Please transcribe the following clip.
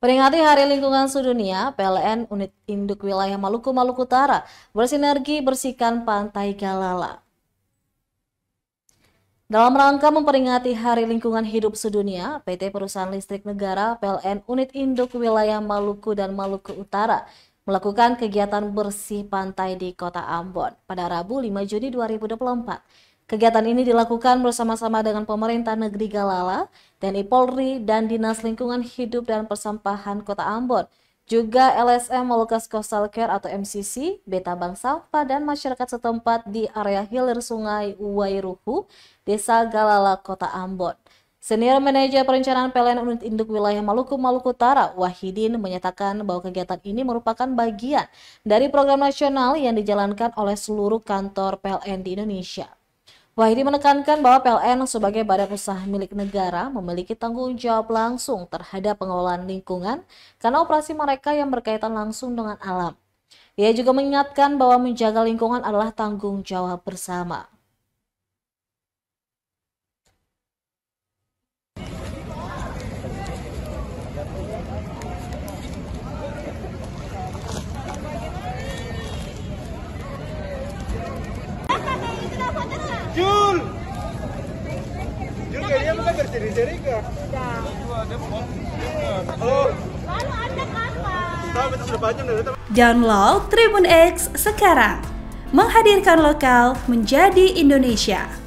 Peringati Hari Lingkungan Sedunia, PLN Unit Induk Wilayah Maluku Utara bersinergi bersihkan Pantai Galala. Dalam rangka memperingati Hari Lingkungan Hidup Sedunia, PT Perusahaan Listrik Negara PLN Unit Induk Wilayah Maluku dan Maluku Utara melakukan kegiatan bersih pantai di Kota Ambon pada Rabu 5 Juni 2024. Kegiatan ini dilakukan bersama-sama dengan pemerintah negeri Galala, TNI Polri, dan Dinas Lingkungan Hidup dan Persampahan Kota Ambon, juga LSM Molucas Coastal Care atau MCC, Beta Bank Sampah, dan masyarakat setempat di area hilir Sungai Wairuhu, Desa Galala, Kota Ambon. Senior Manajer Perencanaan PLN Unit Induk Wilayah Maluku Utara, Wahidin, menyatakan bahwa kegiatan ini merupakan bagian dari program nasional yang dijalankan oleh seluruh kantor PLN di Indonesia. Wahidin menekankan bahwa PLN sebagai badan usaha milik negara memiliki tanggung jawab langsung terhadap pengelolaan lingkungan karena operasi mereka yang berkaitan langsung dengan alam. Ia juga mengingatkan bahwa menjaga lingkungan adalah tanggung jawab bersama. Jul kayaknya bukan berseri-seri kah? Oh. Lalu ada apa? Download Tribun X sekarang, menghadirkan lokal menjadi Indonesia.